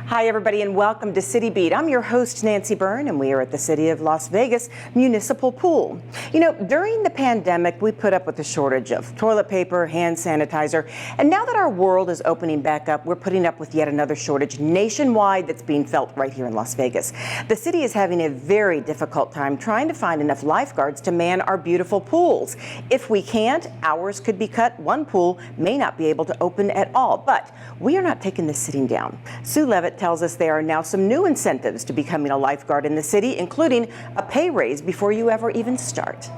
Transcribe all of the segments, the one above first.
Hi, everybody, and welcome to City Beat. I'm your host, Nancy Byrne, and we are at the City of Las Vegas Municipal Pool. You know, during the pandemic, we put up with the shortage of toilet paper, hand sanitizer, and now that our world is opening back up, we're putting up with yet another shortage nationwide that's being felt right here in Las Vegas. The city is having a very difficult time trying to find enough lifeguards to man our beautiful pools. If we can't, hours could be cut. One pool may not be able to open at all, but we are not taking this sitting down. Sue Levitt tells us there are now some new incentives to becoming a lifeguard in the city, including a pay raise before you ever even start.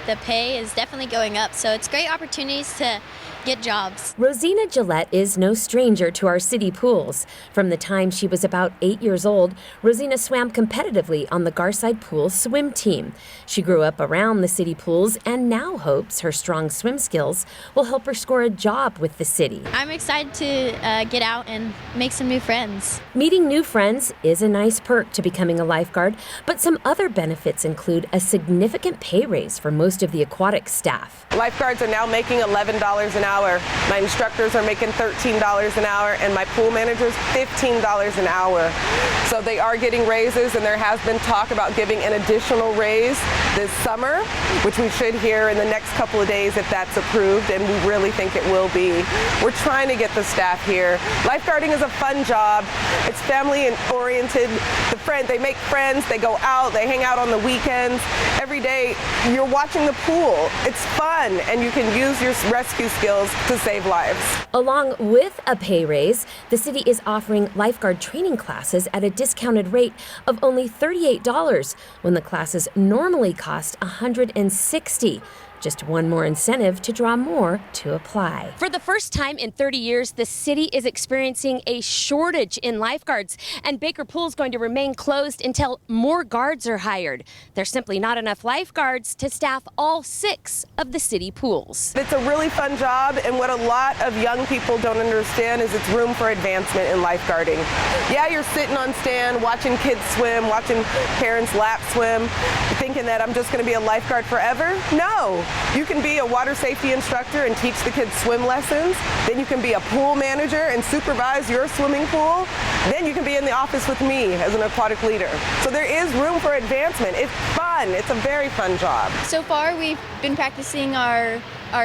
The pay is definitely going up, so it's great opportunities to get jobs. Rosina Gillette is no stranger to our city pools. From the time she was about 8 years old, Rosina swam competitively on the Garside Pool swim team. She grew up around the city pools and now hopes her strong swim skills will help her score a job with the city. I'm excited to get out and make some new friends. Meeting new friends is a nice perk to becoming a lifeguard, but some other benefits include a significant pay raise for most of the aquatic staff. Lifeguards are now making $11 an hour. My instructors are making $13 an hour, and my pool managers $15 an hour. So they are getting raises, and there has been talk about giving an additional raise this summer, which we should hear in the next couple of days if that's approved, and we really think it will be. We're trying to get the staff here. Lifeguarding is a fun job. It's family oriented. They make friends, they go out, they hang out on the weekends. Every day you're watching the pool. It's fun, and you can use your rescue skills to save lives. Along with a pay raise, the city is offering lifeguard training classes at a discounted rate of only $38 when the classes normally cost $160. Just one more incentive to draw more to apply. For the first time in 30 years, the city is experiencing a shortage in lifeguards, and Baker Pool is going to remain closed until more guards are hired. There's simply not enough lifeguards to staff all 6 of the city pools. It's a really fun job, and what a lot of young people don't understand is it's room for advancement in lifeguarding. Yeah, you're sitting on stand watching kids swim, watching parents lap swim, thinking that I'm just going to be a lifeguard forever. No. You can be a water safety instructor and teach the kids swim lessons. Then you can be a pool manager and supervise your swimming pool. Then you can be in the office with me as an aquatic leader. So there is room for advancement. It's fun. It's a very fun job. So far, we've been practicing our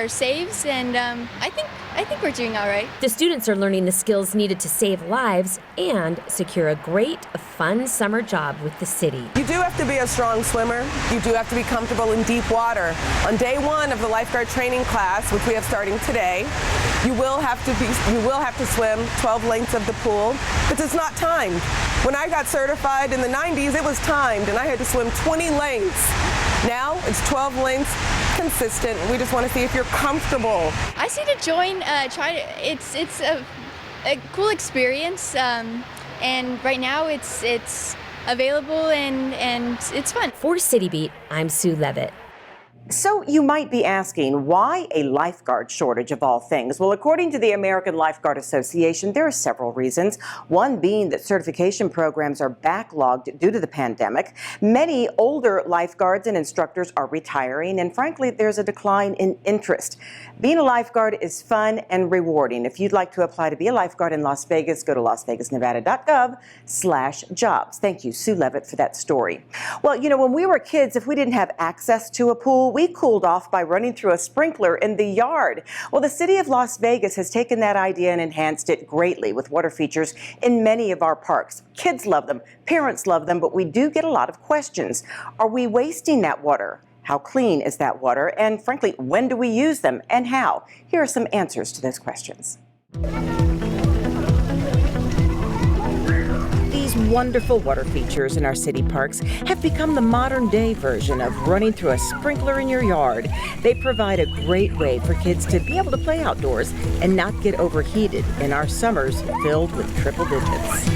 saves, and I think we're doing all right. The students are learning the skills needed to save lives and secure a great, fun summer job with the city. You do have to be a strong swimmer. You do have to be comfortable in deep water. On day 1 of the lifeguard training class, which we have starting today, you will have to swim 12 lengths of the pool, but it's not timed. When I got certified in the 90s, it was timed, and I had to swim 20 lengths. Now it's 12 lengths, consistent. We just want to see if you're comfortable. I say to join. It's a cool experience, and right now it's available and it's fun. For City Beat, I'm Sue Levitt. So you might be asking, why a lifeguard shortage of all things? Well, according to the American Lifeguard Association, there are several reasons. One being that certification programs are backlogged due to the pandemic. Many older lifeguards and instructors are retiring, and frankly, there's a decline in interest. Being a lifeguard is fun and rewarding. If you'd like to apply to be a lifeguard in Las Vegas, go to lasvegasnevada.gov/jobs. Thank you, Sue Levitt, for that story. Well, you know, when we were kids, if we didn't have access to a pool, we cooled off by running through a sprinkler in the yard. Well, the city of Las Vegas has taken that idea and enhanced it greatly with water features in many of our parks. Kids love them, parents love them, but we do get a lot of questions. Are we wasting that water? How clean is that water? And frankly, when do we use them and how? Here are some answers to those questions. These wonderful water features in our city parks have become the modern-day version of running through a sprinkler in your yard. They provide a great way for kids to be able to play outdoors and not get overheated in our summers filled with triple digits.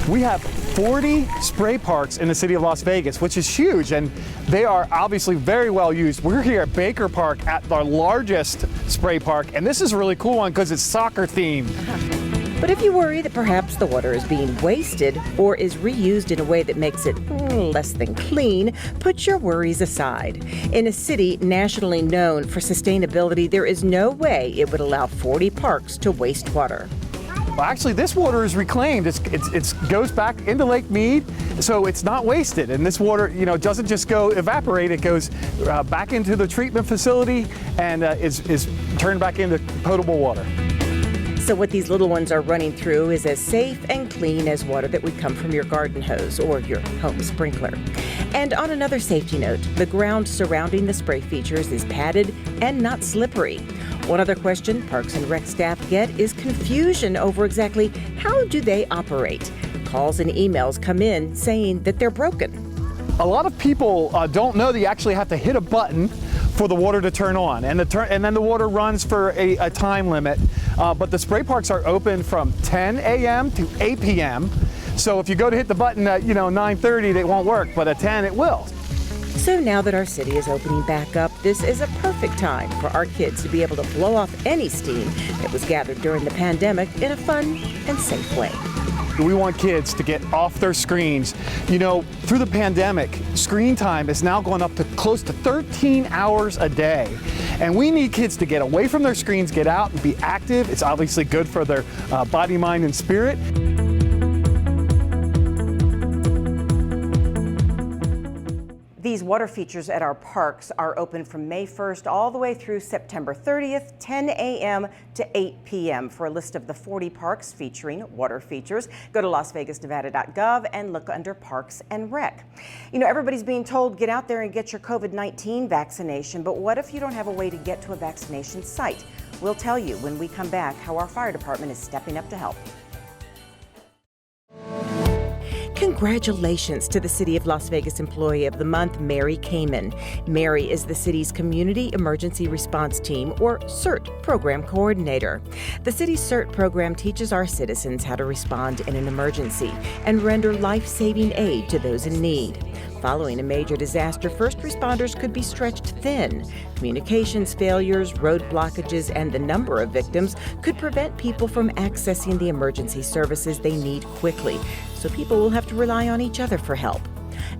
We have 40 spray parks in the city of Las Vegas, which is huge, and they are obviously very well used. We're here at Baker Park at the largest spray park, and this is a really cool one because it's soccer themed. But if you worry that perhaps the water is being wasted or is reused in a way that makes it less than clean, put your worries aside. In a city nationally known for sustainability, there is no way it would allow 40 parks to waste water. Well, actually, this water is reclaimed. It goes back into Lake Mead, so it's not wasted. And this water, doesn't just go evaporate. It goes back into the treatment facility and is turned back into potable water. So what these little ones are running through is as safe and clean as water that would come from your garden hose or your home sprinkler. And on another safety note, the ground surrounding the spray features is padded and not slippery. One other question Parks and Rec staff get is confusion over exactly how do they operate. Calls and emails come in saying that they're broken. A lot of people don't know that you actually have to hit a button for the water to turn on, and then the water runs for a time limit. But the spray parks are open from 10 a.m. to 8 p.m. So if you go to hit the button at 9:30, it won't work, but at 10 it will. So now that our city is opening back up, this is a perfect time for our kids to be able to blow off any steam that was gathered during the pandemic in a fun and safe way. We want kids to get off their screens. Through the pandemic, screen time has now gone up to close to 13 hours a day. And we need kids to get away from their screens, get out and be active. It's obviously good for their body, mind, and spirit. These water features at our parks are open from May 1st all the way through September 30th, 10 a.m. to 8 p.m. For a list of the 40 parks featuring water features, go to lasvegasnevada.gov and look under Parks and Rec. Everybody's being told get out there and get your COVID-19 vaccination, but what if you don't have a way to get to a vaccination site? We'll tell you when we come back how our fire department is stepping up to help. Congratulations to the City of Las Vegas Employee of the Month, Mary Kamen. Mary is the city's Community Emergency Response Team, or CERT, program coordinator. The city's CERT program teaches our citizens how to respond in an emergency and render life-saving aid to those in need. Following a major disaster, first responders could be stretched thin. Communications failures, road blockages, and the number of victims could prevent people from accessing the emergency services they need quickly, so people will have to rely on each other for help.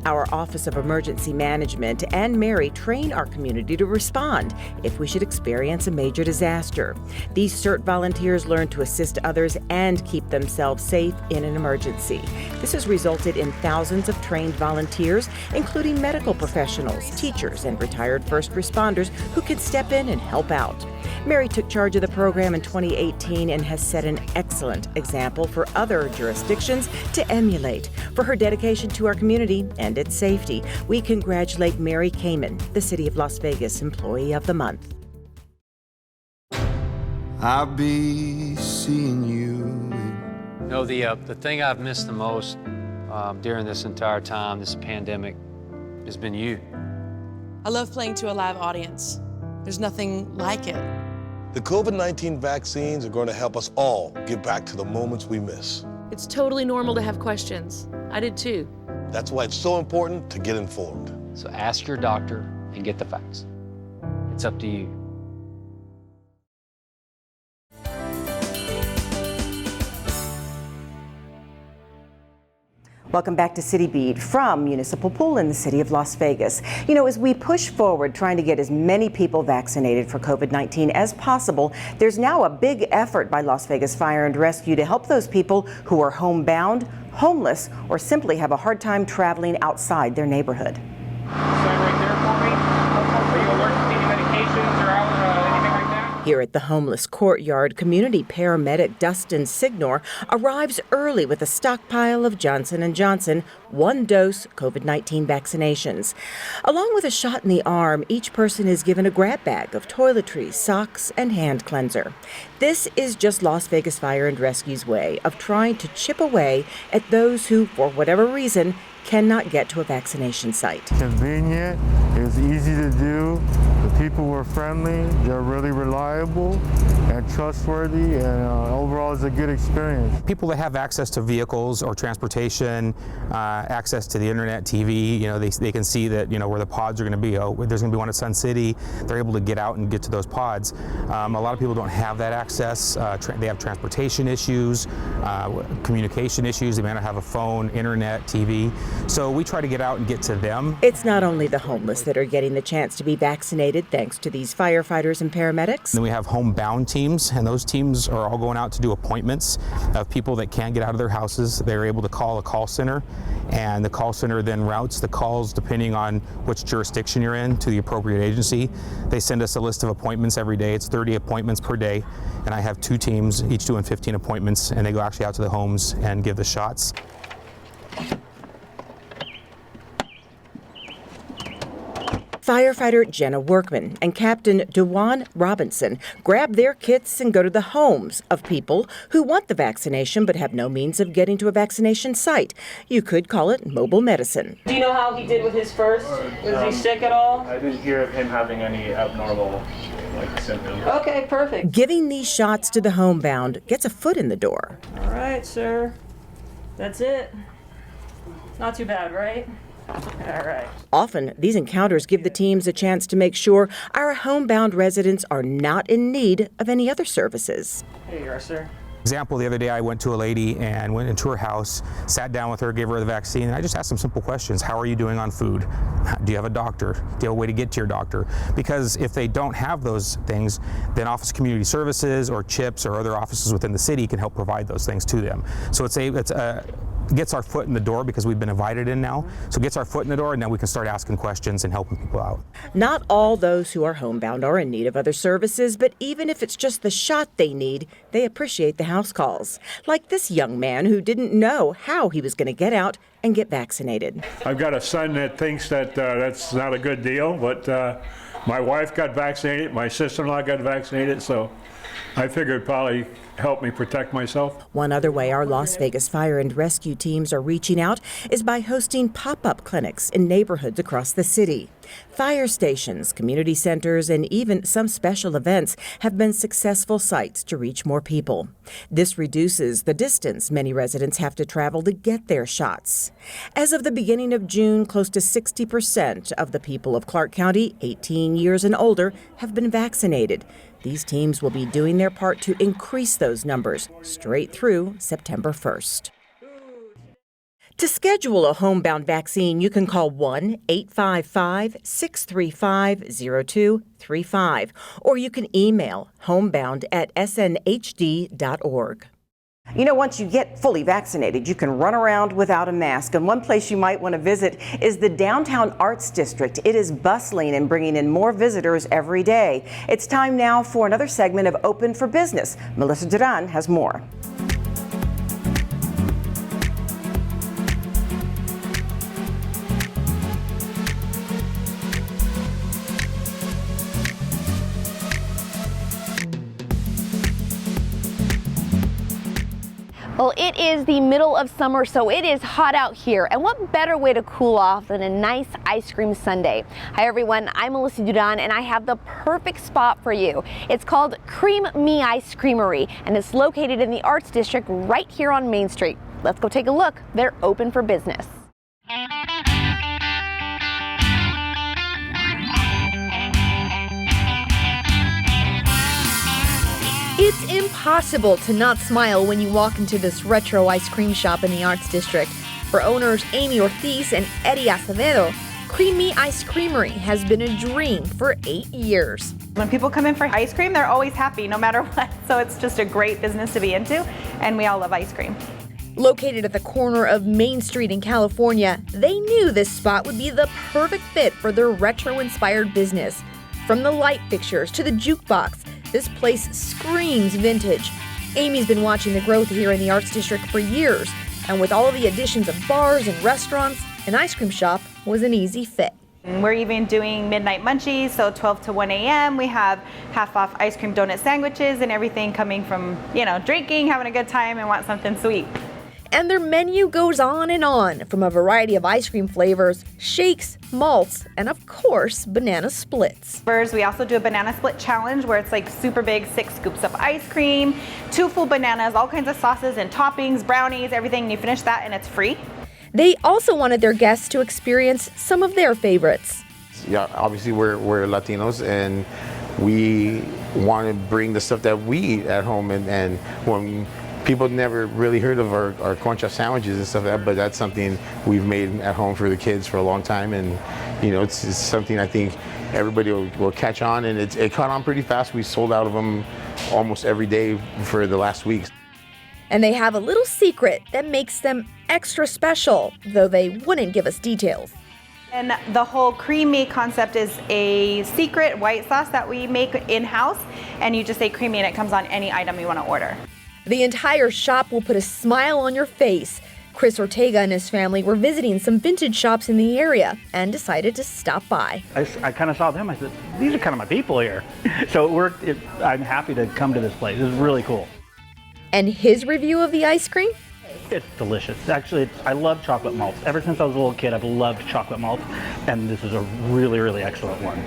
Our Office of Emergency Management and Mary train our community to respond if we should experience a major disaster. These CERT volunteers learn to assist others and keep themselves safe in an emergency. This has resulted in thousands of trained volunteers, including medical professionals, teachers, and retired first responders who can step in and help out. Mary took charge of the program in 2018 and has set an excellent example for other jurisdictions to emulate. For her dedication to our community and its safety, we congratulate Mary Kamen, the City of Las Vegas Employee of the Month. I'll be seeing you. The thing I've missed the most during this entire time, this pandemic, has been you. I love playing to a live audience. There's nothing like it. The COVID-19 vaccines are going to help us all get back to the moments we miss. It's totally normal to have questions. I did too. That's why it's so important to get informed. So ask your doctor and get the facts. It's up to you. Welcome back to City Beat from Municipal Pool in the city of Las Vegas. As we push forward trying to get as many people vaccinated for COVID-19 as possible, there's now a big effort by Las Vegas Fire and Rescue to help those people who are homebound, homeless, or simply have a hard time traveling outside their neighborhood. Stand right there for me. Are you allergic to any medications or anything like that? Here at the homeless courtyard, community paramedic Dustin Signor arrives early with a stockpile of Johnson & Johnson one-dose COVID-19 vaccinations. Along with a shot in the arm, each person is given a grab bag of toiletries, socks, and hand cleanser. This is just Las Vegas Fire and Rescue's way of trying to chip away at those who, for whatever reason, cannot get to a vaccination site. Convenient, It was easy to do. The people were friendly. They're really reliable and trustworthy, and overall it's a good experience. People that have access to vehicles or transportation, access to the internet, TV, they can see that, where the pods are going to be. Oh, there's going to be one at Sun City. They're able to get out and get to those pods. A lot of people don't have that access. They have transportation issues, communication issues. They may not have a phone, internet, TV. So we try to get out and get to them. It's not only the homeless that are getting the chance to be vaccinated thanks to these firefighters and paramedics. Then we have homebound teams, and those teams are all going out to do appointments of people that can't get out of their houses. They're able to call a call center, and the call center then routes the calls depending on which jurisdiction you're in to the appropriate agency. They send us a list of appointments every day. It's 30 appointments per day, and I have 2 teams, each doing 15 appointments, and they go actually out to the homes and give the shots. Firefighter Jenna Workman and Captain Dewan Robinson grab their kits and go to the homes of people who want the vaccination but have no means of getting to a vaccination site. You could call it mobile medicine. Do you know how he did with his first? Was he sick at all? I didn't hear of him having any abnormal symptoms. Okay, perfect. Giving these shots to the homebound gets a foot in the door. All right, sir. That's it. Not too bad, right? All right. Often, these encounters give the teams a chance to make sure our homebound residents are not in need of any other services. Here you are, sir. Example, the other day I went to a lady and went into her house, sat down with her, gave her the vaccine, and I just asked some simple questions. How are you doing on food? Do you have a doctor? Do you have a way to get to your doctor? Because if they don't have those things, then Office of Community Services or CHIPS or other offices within the city can help provide those things to them. So it gets our foot in the door because we've been invited in now. So it gets our foot in the door, and then we can start asking questions and helping people out. Not all those who are homebound are in need of other services, but even if it's just the shot they need, they appreciate the house calls. Like this young man who didn't know how he was going to get out and get vaccinated. I've got a son that thinks that that's not a good deal, but my wife got vaccinated, my sister-in-law got vaccinated, so I figured it'd probably help me protect myself. One other way our Las Vegas fire and rescue teams are reaching out is by hosting pop-up clinics in neighborhoods across the city. Fire stations, community centers, and even some special events have been successful sites to reach more people. This reduces the distance many residents have to travel to get their shots. As of the beginning of June, close to 60% of the people of Clark County, 18 years and older, have been vaccinated. These teams will be doing their part to increase those numbers straight through September 1st. To schedule a homebound vaccine, you can call 1-855-635-0235, or you can email homebound@snhd.org. You know, once you get fully vaccinated, you can run around without a mask. And one place you might want to visit is the Downtown Arts District. It is bustling and bringing in more visitors every day. It's time now for another segment of Open for Business. Melissa Duran has more. Well, it is the middle of summer, so it is hot out here. And what better way to cool off than a nice ice cream sundae? Hi everyone, I'm Melissa Duran and I have the perfect spot for you. It's called Cream Me Ice Creamery and it's located in the Arts District right here on Main Street. Let's go take a look. They're open for business. It's impossible to not smile when you walk into this retro ice cream shop in the Arts District. For owners Amy Ortiz and Eddie Acevedo, Cream Me Ice Creamery has been a dream for 8 years. When people come in for ice cream, they're always happy no matter what. So it's just a great business to be into, and we all love ice cream. Located at the corner of Main Street in California, they knew this spot would be the perfect fit for their retro-inspired business. From the light fixtures to the jukebox, this place screams vintage. Amy's been watching the growth here in the Arts District for years, and with all of the additions of bars and restaurants, an ice cream shop was an easy fit. We're even doing midnight munchies, so 12 to 1 a.m. We have half off ice cream donut sandwiches and everything coming from, drinking, having a good time, and want something sweet. And their menu goes on, from a variety of ice cream flavors, shakes, malts, and of course, banana splits. We also do a banana split challenge where it's like super big, 6 scoops of ice cream, 2 full bananas, all kinds of sauces and toppings, brownies, everything, and you finish that and it's free. They also wanted their guests to experience some of their favorites. Yeah, obviously we're Latinos and we want to bring the stuff that we eat at home, and when people never really heard of our concha sandwiches and stuff like that, but that's something we've made at home for the kids for a long time, and you know, it's something I think everybody will catch on, and it caught on pretty fast. We sold out of them almost every day for the last week. And they have a little secret that makes them extra special, though they wouldn't give us details. And the whole creamy concept is a secret white sauce that we make in-house, and you just say creamy and it comes on any item you want to order. The entire shop will put a smile on your face. Chris Ortega and his family were visiting some vintage shops in the area and decided to stop by. I kind of saw them. I said, these are kind of my people here. So it worked. I'm happy to come to this place. It's really cool. And his review of the ice cream? It's delicious. Actually, I love chocolate malts. Ever since I was a little kid, I've loved chocolate malts, and this is a really, really excellent one.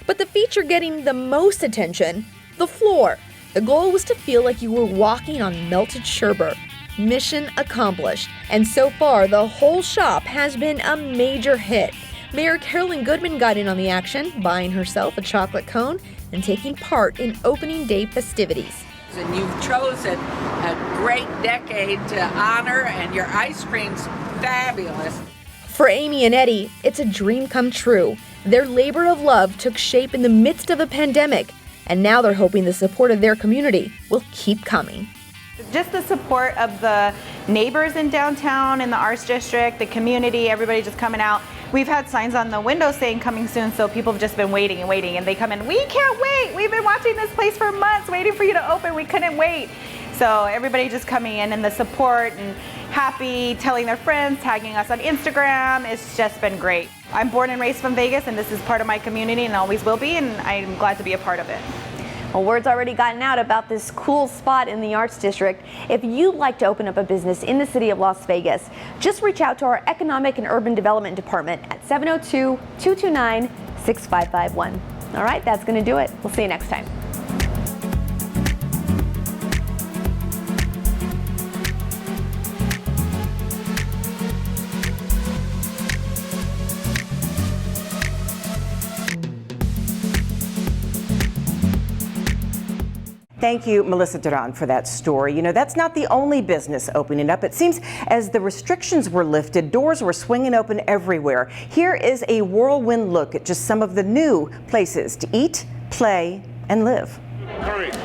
But the feature getting the most attention, the floor. The goal was to feel like you were walking on melted sherbet. Mission accomplished. And so far, the whole shop has been a major hit. Mayor Carolyn Goodman got in on the action, buying herself a chocolate cone and taking part in opening day festivities. And you've chosen a great decade to honor, and your ice cream's fabulous. For Amy and Eddie, it's a dream come true. Their labor of love took shape in the midst of a pandemic, and now they're hoping the support of their community will keep coming. Just the support of the neighbors in downtown, in the Arts District, the community, everybody just coming out. We've had signs on the windows saying coming soon, so people have just been waiting and waiting, and they come in, we can't wait, we've been watching this place for months, waiting for you to open, we couldn't wait. So everybody just coming in and the support and happy, telling their friends, tagging us on Instagram, it's just been great. I'm born and raised from Vegas, and this is part of my community and always will be, and I'm glad to be a part of it. Well, word's already gotten out about this cool spot in the Arts District. If you'd like to open up a business in the city of Las Vegas, just reach out to our Economic and Urban Development Department at 702-229-6551. All right, that's going to do it. We'll see you next time. Thank you, Melissa Duran, for that story. You know, that's not the only business opening up. It seems as the restrictions were lifted, doors were swinging open everywhere. Here is a whirlwind look at just some of the new places to eat, play, and live. All right.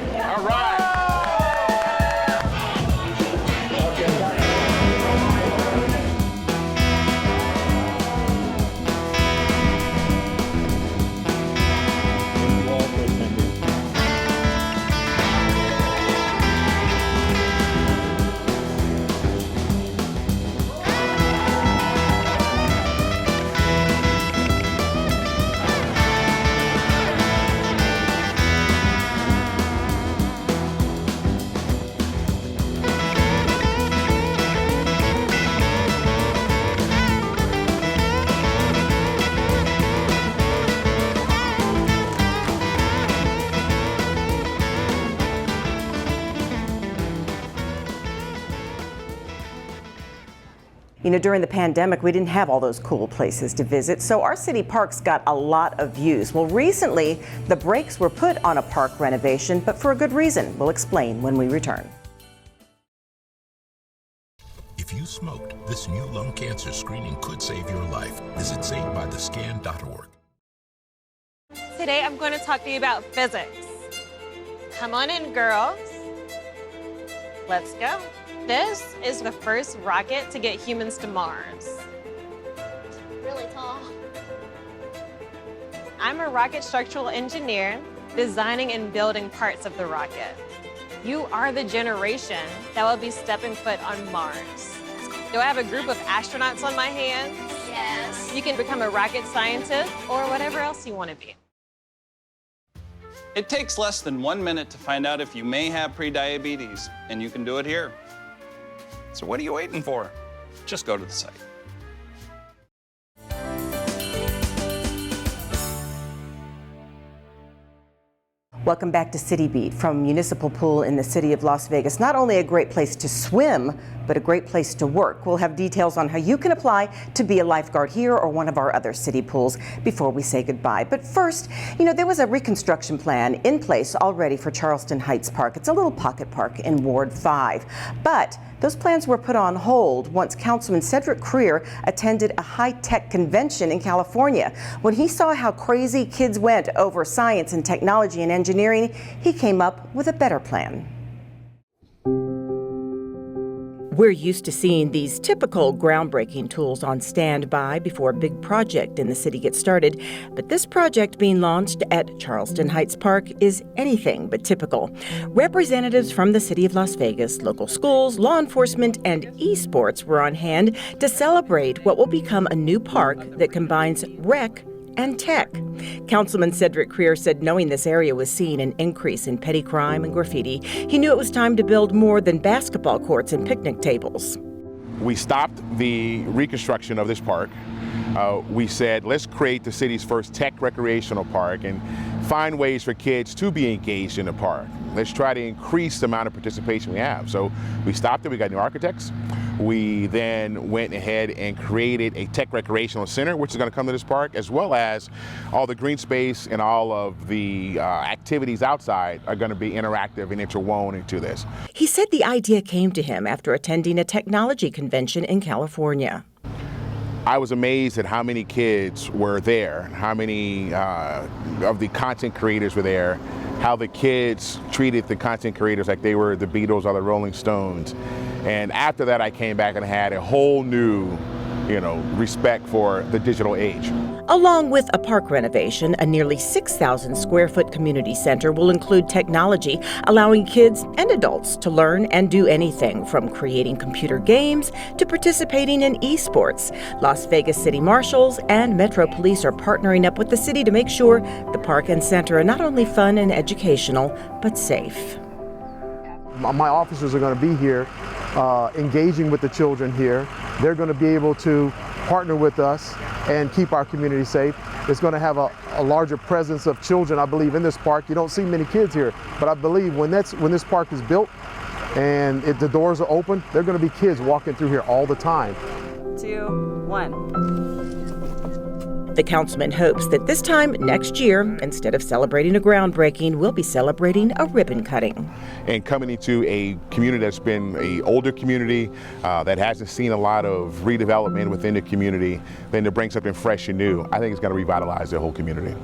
You know, during the pandemic, we didn't have all those cool places to visit, so our city parks got a lot of views. Well, recently, the brakes were put on a park renovation, but for a good reason. We'll explain when we return. If you smoked, this new lung cancer screening could save your life. Visit SaveByTheScan.org. Today, I'm going to talk to you about physics. Come on in, girls. Let's go. This is the first rocket to get humans to Mars. Really tall. I'm a rocket structural engineer, designing and building parts of the rocket. You are the generation that will be stepping foot on Mars. Do I have a group of astronauts on my hands? Yes. You can become a rocket scientist or whatever else you want to be. It takes less than 1 minute to find out if you may have prediabetes, and you can do it here. So what are you waiting for? Just go to the site. Welcome back to City Beat from Municipal Pool in the city of Las Vegas. Not only a great place to swim, but a great place to work. We'll have details on how you can apply to be a lifeguard here or one of our other city pools before we say goodbye. But first, there was a reconstruction plan in place already for Charleston Heights Park. It's a little pocket park in Ward 5. But those plans were put on hold once Councilman Cedric Creer attended a high-tech convention in California. When he saw how crazy kids went over science and technology and engineering, he came up with a better plan. We're used to seeing these typical groundbreaking tools on standby before a big project in the city gets started. But this project being launched at Charleston Heights Park is anything but typical. Representatives from the city of Las Vegas, local schools, law enforcement, and esports were on hand to celebrate what will become a new park that combines rec and tech. Councilman Cedric Creer said knowing this area was seeing an increase in petty crime and graffiti, he knew it was time to build more than basketball courts and picnic tables. We stopped the reconstruction of this park. We said, let's create the city's first tech recreational park and find ways for kids to be engaged in the park. Let's try to increase the amount of participation we have. So we stopped it, we got new architects. We then went ahead and created a tech recreational center, which is going to come to this park, as well as all the green space and all of the activities outside are going to be interactive and interwoven into this. He said the idea came to him after attending a technology convention in California. I was amazed at how many kids were there, how many of the content creators were there, how the kids treated the content creators like they were the Beatles or the Rolling Stones. And after that, I came back and had a whole new, respect for the digital age. Along with a park renovation, a nearly 6,000 square foot community center will include technology, allowing kids and adults to learn and do anything from creating computer games to participating in esports. Las Vegas City Marshals and Metro Police are partnering up with the city to make sure the park and center are not only fun and educational, but safe. My officers are going to be here engaging with the children here. They're going to be able to partner with us and keep our community safe. It's going to have a larger presence of children, I believe, in this park. You don't see many kids here, but I believe when this park is built and the doors are open, there are going to be kids walking through here all the time. 2, 1. The councilman hopes that this time next year, instead of celebrating a groundbreaking, we'll be celebrating a ribbon cutting. And coming into a community that's been an older community that hasn't seen a lot of redevelopment within the community, then to bring something fresh and new, I think it's going to revitalize the whole community.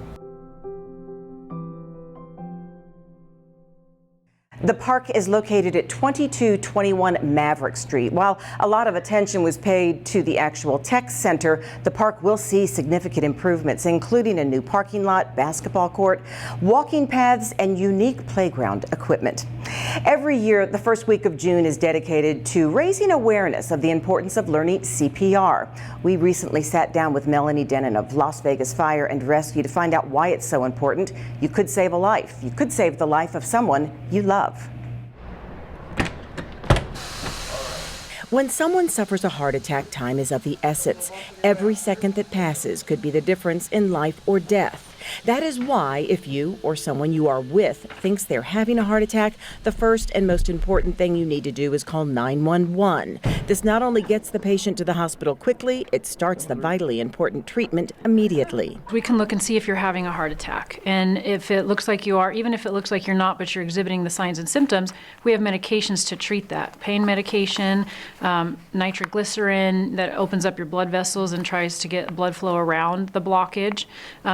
The park is located at 2221 Maverick Street. While a lot of attention was paid to the actual tech center, the park will see significant improvements, including a new parking lot, basketball court, walking paths, and unique playground equipment. Every year, the first week of June is dedicated to raising awareness of the importance of learning CPR. We recently sat down with Melanie Denon of Las Vegas Fire and Rescue to find out why it's so important. You could save a life. You could save the life of someone you love. When someone suffers a heart attack, time is of the essence. Every second that passes could be the difference in life or death. That is why, if you or someone you are with thinks they're having a heart attack, the first and most important thing you need to do is call 911. This not only gets the patient to the hospital quickly, it starts the vitally important treatment immediately. We can look and see if you're having a heart attack. And if it looks like you are, even if it looks like you're not, but you're exhibiting the signs and symptoms, we have medications to treat that. Pain medication, nitroglycerin that opens up your blood vessels and tries to get blood flow around the blockage.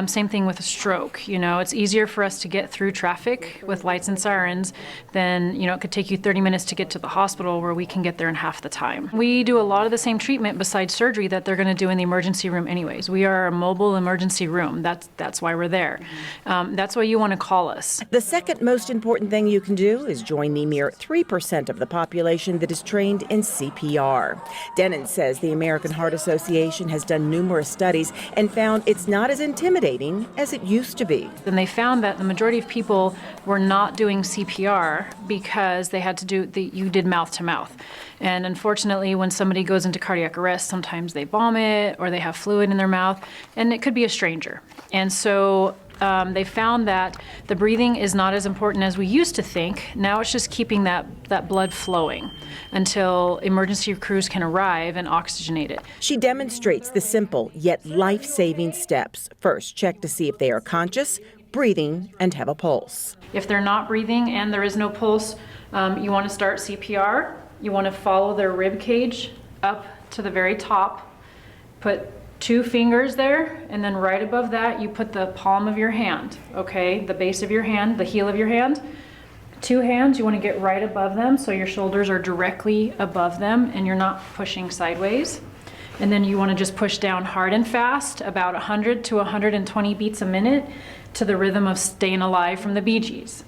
Same thing with a stroke. It's easier for us to get through traffic with lights and sirens than, it could take you 30 minutes to get to the hospital where we can get there in half the time. We do a lot of the same treatment besides surgery that they're going to do in the emergency room anyways. We are a mobile emergency room. That's why we're there. That's why you want to call us. The second most important thing you can do is join the mere 3% of the population that is trained in CPR. Denon says the American Heart Association has done numerous studies and found it's not as intimidating as as it used to be. And they found that the majority of people were not doing CPR because they had to do, you did mouth to mouth. And unfortunately, when somebody goes into cardiac arrest, sometimes they vomit or they have fluid in their mouth, and it could be a stranger. And so they found that the breathing is not as important as we used to think. Now it's just keeping that blood flowing until emergency crews can arrive and oxygenate it. She demonstrates the simple yet life-saving steps. First, check to see if they are conscious, breathing, and have a pulse. If they're not breathing and there is no pulse, you want to start CPR. You want to follow their rib cage up to the very top. Put 2 fingers there, and then right above that, you put the palm of your hand, okay? The base of your hand, the heel of your hand. 2 hands, you want to get right above them so your shoulders are directly above them and you're not pushing sideways. And then you want to just push down hard and fast, about 100 to 120 beats a minute to the rhythm of Staying Alive from the Bee Gees.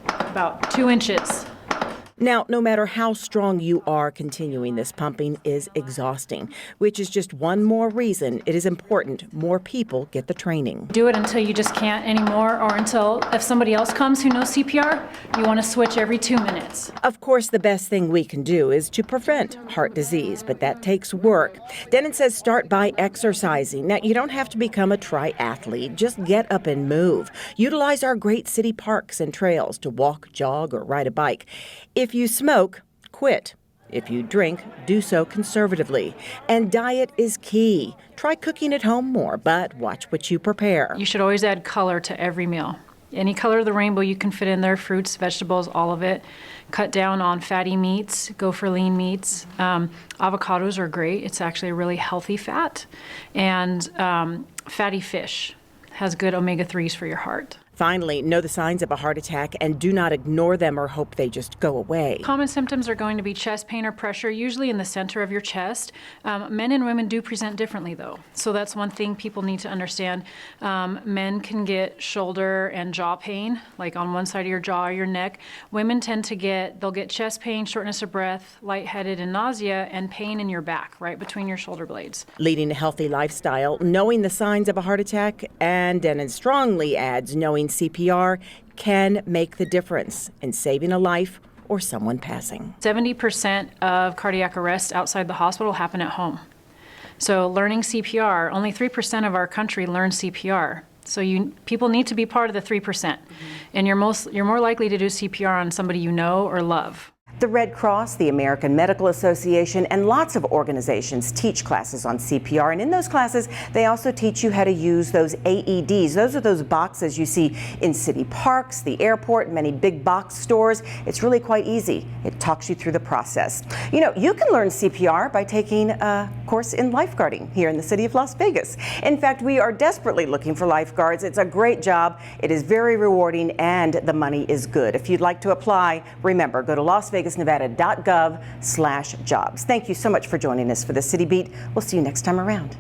About 2 inches. Now, no matter how strong you are, continuing this pumping is exhausting, which is just one more reason it is important more people get the training. Do it until you just can't anymore, or until if somebody else comes who knows CPR, you want to switch every 2 minutes. Of course, the best thing we can do is to prevent heart disease, but that takes work. Denon says start by exercising. Now, you don't have to become a triathlete. Just get up and move. Utilize our great city parks and trails to walk, jog, or ride a bike. If you smoke, quit. If you drink, do so conservatively. And diet is key. Try cooking at home more, but watch what you prepare. You should always add color to every meal. Any color of the rainbow you can fit in there, fruits, vegetables, all of it. Cut down on fatty meats, go for lean meats. Avocados are great. It's actually a really healthy fat. And fatty fish has good omega-3s for your heart. Finally, know the signs of a heart attack and do not ignore them or hope they just go away. Common symptoms are going to be chest pain or pressure, usually in the center of your chest. Men and women do present differently, though. So that's one thing people need to understand. Men can get shoulder and jaw pain, like on one side of your jaw or your neck. Women tend to they'll get chest pain, shortness of breath, lightheaded and nausea, and pain in your back, right between your shoulder blades. Leading a healthy lifestyle, knowing the signs of a heart attack, and Denon strongly adds knowing CPR can make the difference in saving a life or someone passing. 70% of cardiac arrests outside the hospital happen at home. So learning CPR, only 3% of our country learn CPR. So people need to be part of the 3%. And you're more likely to do CPR on somebody you know or love. The Red Cross, the American Medical Association, and lots of organizations teach classes on CPR. And in those classes, they also teach you how to use those AEDs. Those are those boxes you see in city parks, the airport, many big box stores. It's really quite easy. It talks you through the process. You know, you can learn CPR by taking a course in lifeguarding here in the city of Las Vegas. In fact, we are desperately looking for lifeguards. It's a great job. It is very rewarding, and the money is good. If you'd like to apply, remember, go to LasVegasNevada.gov/jobs. Thank you so much for joining us for the City Beat. We'll see you next time around.